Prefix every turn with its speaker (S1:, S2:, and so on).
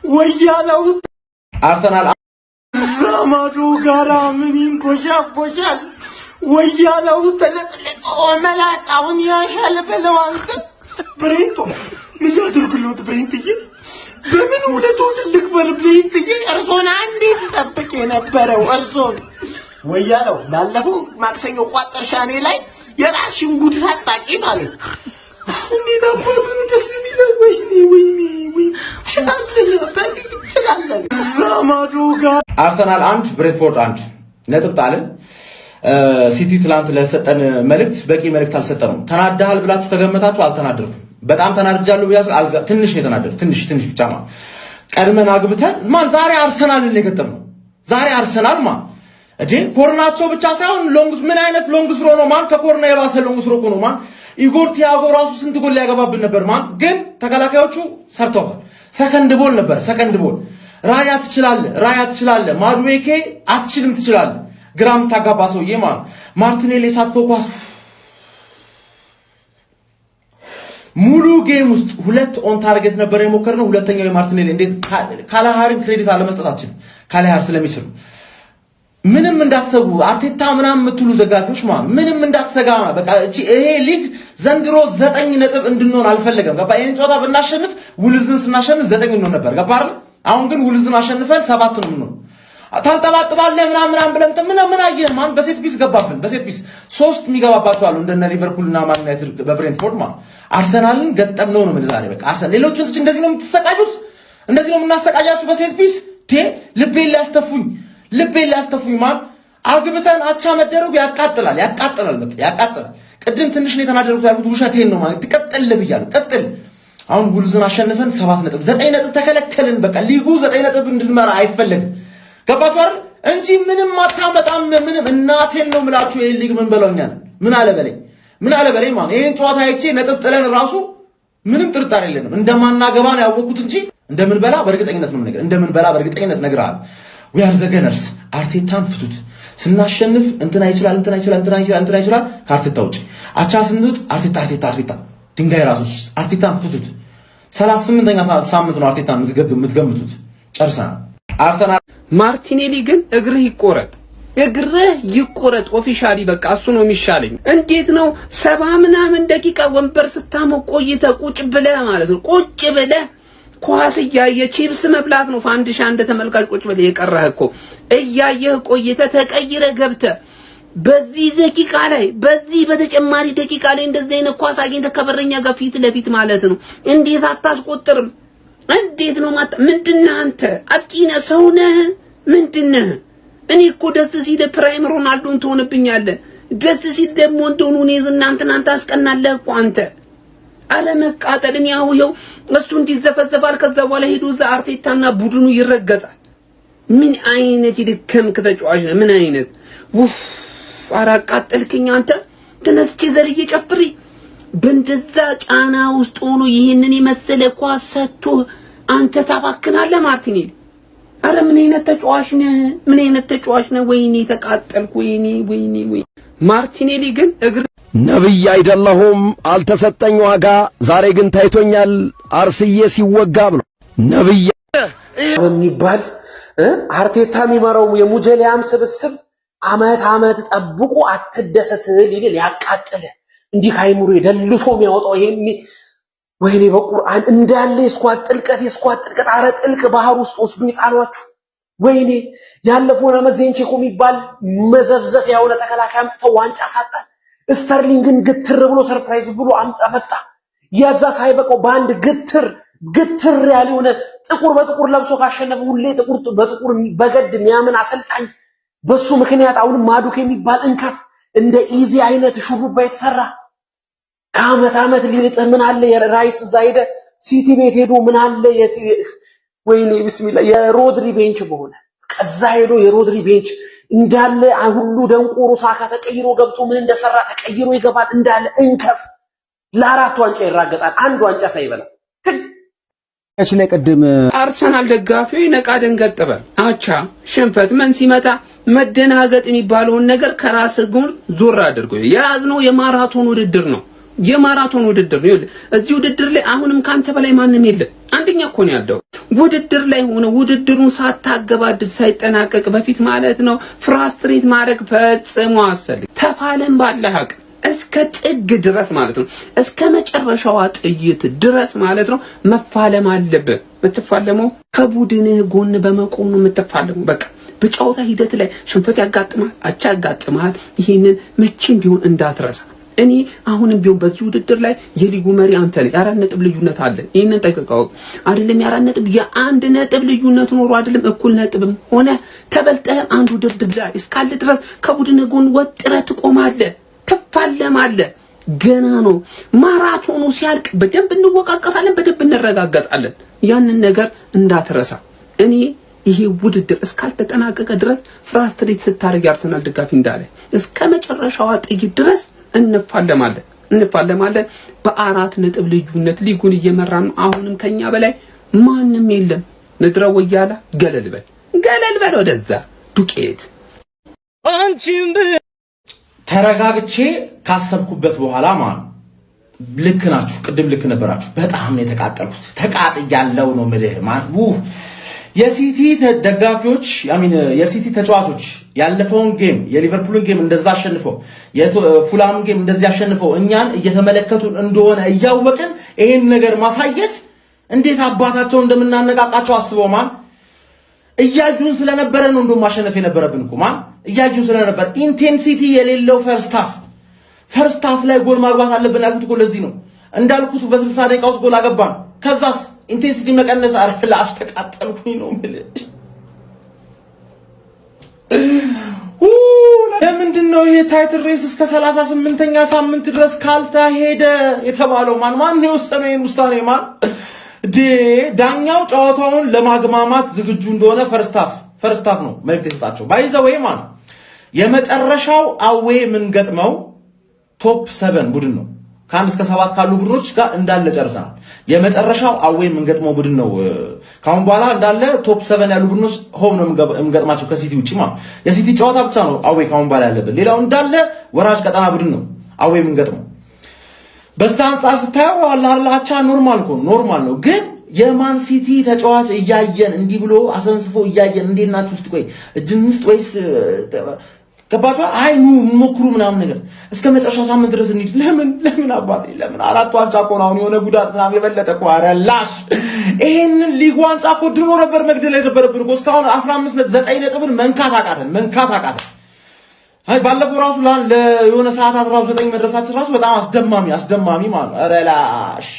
S1: ወያለው አርሰናል ዘመዱ ጋራ ምን ይንቆሻቆሻል ወያለው ተለጥልቆ መላጣውን ያሻል በለዋንተ ብሬንቶ ምን ያድርግሎት ብሬንትዬ በምን ሁለቱ ትልቅ ብሬንትዬ እርሶን አንዴ ተጠብቄ ነበረው እርሶን ወያለው ባለፈው ማክሰኞ ቋጠርሻኔ ላይ የራስሽን ጉድ ሳጣቂ ማለት እንዴት አባቱ ደስ የሚለው ወይኔ ችላለን ዘመዱ ጋር አርሰናል 1 ብሬንትፎርድ 1 ነጥብ ጣልን ሲቲ ትላንት ለሰጠን መልእክት በቂ መልእክት አልሰጠንም ተናደሃል ብላችሁ ተገመታችሁ አልተናደርኩም በጣም ተናድጃለሁ ቢያስ ትንሽ ነው የተናደርኩት ትንሽ ብቻ ማለት ቀድመን አግብተን ማን ዛሬ አርሰናልን የገጠመው ዛሬ አርሰናል ማን እዴ ኮርናቸው ብቻ ሳይሆን ሎንግስ ምን አይነት ሎንግስ ሮ ነው ማን ከኮርና የባሰ ሎንግስ ሮ ነው ማን ኢጎር ቲያጎ ራሱ ስንት ጎል ያገባብን ነበር ማን ግን ተከላካዮቹ ሰርተዋል ሰከንድ ቦል ነበር ሰከንድ ቦል ራያ ትችላለ ማዱዌኬ አትችልም ትችላለ ግራም ታጋባ ሰውዬ ማን ማርቲኔሊ ሳትኮ ኳስ ሙሉ ጌም ውስጥ ሁለት ኦን ታርጌት ነበር የሞከርነው ሁለተኛው የማርቲኔሊ እንዴት ካላሃርን ክሬዲት አለመስጠታችን ካላሃር ስለሚስሩ ምንም እንዳትሰጉ አርቴታ ምናም የምትሉ ዘጋፊዎች ማን ምንም እንዳትሰጋ በቃ ይሄ ሊግ ዘንድሮ 9 ነጥብ እንድንሆን አልፈለገም ገባ ይሄን ጨዋታ ብናሸንፍ ውልዝን ስናሸንፍ 9 እንሆን ነበር ገባ አይደል አሁን ግን ውልዝን አሸንፈን 7 ነው እንሆን ታንጠባጥባለ ምናም ብለን ምን አየህ ማን በሴት ፒስ ገባብን በሴት ፒስ 3 የሚገባባቸው አሉ እንደነ ሊቨርፑልና ማን ዩናይትድ በብሬንትፎርድ ማን አርሰናልን ገጠምነው ነው ምን ዛሬ በቃ አርሰናል ሌሎችን እንደዚህ ነው የምትሰቃዩት እንደዚህ ነው የምናሰቃያችሁ በሴት ፒስ ልቤ ሊያስተፉኝ ማን አግብተን አቻ መደረጉ ያቃጥላል በቃ ቅድም ትንሽ ነው የተናደርኩት ያልኩት ውሸቴን ነው ማለት ተቀጥል ብያለሁ ቀጥል አሁን ውልዝን አሸንፈን 7 ነጥብ 9 ነጥብ ተከለከልን በቃ ሊጉ 9 ነጥብ እንድንመራ አይፈልግም ገባችሁ አይደል እንጂ ምንም አታመጣም ምንም እናቴን ነው ምላችሁ ይሄን ሊግ ምን በለውኛል ምን አለ በለኝ ማን ይሄን ጨዋታ አይቼ ነጥብ ጥለን ራሱ ምንም ጥርጣሬ የለንም እንደማናገባ ነው ያወቁት እንጂ እንደምንበላ በእርግጠኝነት ነግራል we are the gunners አርቴታን ፍቱት ስናሸንፍ እንትና ይችላል ካርቴታ ውጪ አቻ ስንት አርቴታ ድንጋይ ራሱ አርቴታን ፍቱት 38ኛ ሳምንት ነው አርቴታን የምትገምቱት ጨርሰናል አርሰናል
S2: ማርቲኔሊ ግን እግርህ ይቆረጥ ኦፊሻሊ በቃ እሱ ነው የሚሻለኝ እንዴት ነው 70 ምናምን ደቂቃ ወንበር ስታመው ቆይተ ቁጭ ብለህ ማለት ነው ቁጭ ብለህ ኳስ እያየ ቺፕስ መብላት ነው ፋንዲሻ እንደ ተመልካች ቁጭ ብለህ የቀረህ እኮ እያየህ ቆይተ ተቀይረ ገብተ በዚህ ደቂቃ ላይ በዚህ በተጨማሪ ደቂቃ ላይ እንደዚህ አይነት ኳስ አግኝተ ከበረኛ ጋር ፊት ለፊት ማለት ነው እንዴት አታስቆጥርም እንዴት ነው ምንድነህ አንተ አጥቂነ ሰውነህ ምንድነህ እኔ እኮ ደስ ሲል ፕራይም ሮናልዶን ትሆንብኛለህ ደስ ሲል ደግሞ እንደሆነ ኑኔዝ እናንተ አስቀናለህ እኮ አንተ አለመቃጠልን ያው እሱ እንዲዘፈዘፋል ከዛ በኋላ ሄዶ አርቴታና ቡድኑ ይረገጣል ምን አይነት ይድከምክ ተጫዋች ነው ምን አይነት ውፍ አራቃጠልከኝ አንተ ተነስቼ ዘልዬ ጨፍሪ በእንደዛ ጫና ውስጥ ሆኖ ይሄንን የመሰለ ኳስ ሰጥቶ አንተ ታባክናለህ ማርቲኔሊ አረ ምን አይነት ተጫዋች ነህ ወይኔ ተቃጠልኩ ወይኔ ማርቲኔሊ ግን እግር
S3: ነብይ አይደለሁም አልተሰጠኝ ዋጋ ዛሬ ግን ታይቶኛል አርስዬ ሲወጋ ብሎ ነብይ
S4: የሚባል አርቴታ የሚመራው የሙጀሊያም ስብስብ አመት ጠብቆ አትደሰት ሊል ያቃጠለ እንዲህ ሃይሙሩ ደልፎ የሚያወጣው ይሄን ወይኔ በቁርአን እንዳለ የስኳት ጥልቀት አረ ጥልቅ ባህር ውስጥ ወስዶ ይጣሏችሁ ወይኔ ያለፈውን አመት ዜንቼኮ የሚባል መዘፍዘፍ ያውለ ተከላካይ አምጥተው ዋንጫ ሳጣን ስተርሊንግን ግትር ብሎ ሰርፕራይዝ ብሎ አመጣ ያዛ ሳይበቀው ባንድ ግትር ያለውነ ጥቁር በጥቁር ለብሶ ካሸነፈ ሁሌ ጥቁር በጥቁር በገድ የሚያምን አሰልጣኝ በሱ ምክንያት አሁን ማዱክ የሚባል እንከፍ እንደ ኢዚ አይነት ሹሩባ የተሰራ ከአመት ሊልጥ ምን አለ የራይስ ዛይደ ሲቲ ቤት ሄዶ ምን አለ ወይኔ ቢስሚላ የሮድሪ ቤንች በሆነ ከዛ ሄዶ የሮድሪ ቤንች እንዳለ ሁሉ ደንቆሮ ሳካ ተቀይሮ ገብቶ ምን እንደሰራ ተቀይሮ ይገባል እንዳለ እንከፍ ለአራት ዋንጫ ይራገጣል አንድ ዋንጫ ሳይበላ
S3: ላይ ቀደም
S2: አርሰናል ደጋፊው ነቃ ደንገጠበ አቻ ሽንፈት ምን ሲመጣ መደናገጥ የሚባለውን ነገር ከራስ ጉር ዞር አድርጎ ያዝነው የማራቶን ውድድር ነው እዚህ ውድድር ላይ አሁንም ካንተ በላይ ማንንም የለም አንደኛ እኮ ነው ያለው ውድድር ላይ ሆነ ውድድሩን ሳታገባድድ ሳይጠናቀቅ በፊት ማለት ነው ፍራስትሬት ማድረግ ፈጽሞ አስፈልግ። ተፋለም ባለህ አቅም እስከ ጥግ ድረስ ማለት ነው እስከ መጨረሻዋ ጥይት ድረስ ማለት ነው መፋለም አለብህ። የምትፋለመው ከቡድንህ ጎን በመቆም ነው የምትፋለመው። በቃ በጨዋታ ሂደት ላይ ሽንፈት ያጋጥማል፣ አቻ ያጋጥማል። ይሄንን መቼም ቢሆን እንዳትረሳ። እኔ አሁንም ቢሆን በዚህ ውድድር ላይ የሊጉ መሪ አንተ ነህ። የ4 ነጥብ ልዩነት አለ። ይሄንን ጠቅቀው አይደለም የ4 ነጥብ የ1 ነጥብ ልዩነት ኖሮ አይደለም እኩል ነጥብም ሆነ ተበልጠህ አንዱ ውድድር ላይ እስካለ ድረስ ከቡድንህ ጎን ወጥረህ ትቆማለህ፣ ትፋለማለህ። ገና ነው ማራቶኑ ሲያልቅ በደንብ እንወቃቀሳለን፣ በደንብ እንረጋጋጣለን። ያንን ነገር እንዳትረሳ። እኔ ይሄ ውድድር እስካልተጠናቀቀ ድረስ ፍራስትሬት ስታረግ ያርሰናል ደጋፊ እንዳለ እስከ መጨረሻዋ ጥይት ድረስ እንፋለማለን። በ4 ነጥብ ልዩነት ሊጉን እየመራን ነው። አሁንም ከኛ በላይ ማንም የለም። ንድረው ወያላ ገለል በል ወደዛ ዱቄት።
S1: ተረጋግቼ ካሰብኩበት በኋላ ማለት ልክ ናችሁ። ቅድም ልክ ነበራችሁ። በጣም የተቃጠልኩት ተቃጥያለሁ ነው የምልህ ማለት የሲቲ ደጋፊዎች የሲቲ ተጫዋቾች ያለፈውን ጌም የሊቨርፑልን ጌም እንደዛ አሸንፈው የፉላምን ጌም እንደዚህ አሸንፈው እኛን እየተመለከቱን እንደሆነ እያወቅን ይሄን ነገር ማሳየት እንዴት አባታቸው እንደምናነቃቃቸው አስበው ማን እያጁን ስለነበረ ነው እንደው ማሸነፍ የነበረብን እኮ ማን እያጁን ስለነበር ኢንቴንሲቲ የሌለው ፈርስት ሃፍ ላይ ጎል ማግባት አለብን ያልኩት እኮ ለዚህ ነው እንዳልኩት በ60 ደቂቃ ውስጥ ጎል አገባን። ከዛስ ኢንቴንሲቲ መቀነስ አርፍላሽ ተቃጠልኩኝ ነው ማለት ለምንድነው ይሄ ታይትል ሬስ እስከ 38ኛ ሳምንት ድረስ ካልተሄደ የተባለው ማን ነው የወሰነው ይሄን ውሳኔ ማን ዳኛው ጨዋታውን ለማግማማት ዝግጁ እንደሆነ ፈርስት ሃፍ ነው መልእክት የሰጣቸው ባይዘው ማን የመጨረሻው አዌ ምን ገጥመው ቶፕ 7 ቡድን ነው ከ1 እስከ 7 ካሉ ቡድኖች ጋር እንዳለ ጨርሰናል። የመጨረሻው አዌ ምን ገጥመው ቡድን ነው ካሁን በኋላ እንዳለ ቶፕ 7 ያሉ ቡድኖች ሆም ነው የምንገጥማቸው ከሲቲ ውጪ ማለት የሲቲ ጨዋታ ብቻ ነው አዌ ካሁን በኋላ ያለበት ሌላው እንዳለ ወራጅ ቀጠና ቡድን ነው አዌ ምን ገጥመው በዛ አንፃር ስታየው አላህላቻ ኖርማል ነው። ግን የማን ሲቲ ተጫዋች እያየን እንዲህ ብሎ አሰንስፎ እያየን እንዴት ናችሁ እስቲ ቆይ እጅንስት ወይስ ከባታ አይኑ ሞክሩ ምናምን ነገር እስከ መጨረሻው ሳምንት ድረስ እንሂድ። ለምን አባቴ ለምን 4 ዋንጫ እኮ ነው የሆነ ጉዳት ምናምን የበለጠ እኮ አረላሽ ይሄንን ሊግ ዋንጫ እኮ ድሮ ነበር መግደል የነበረብን እኮ እስካሁን 15.9 ነጥብን መንካት አቃተን። አይ ባለፈው ራሱ ለየሆነ ሰዓታት ራሱ 9 መድረሳችን ራሱ በጣም አስደማሚ ማለት አረላሽ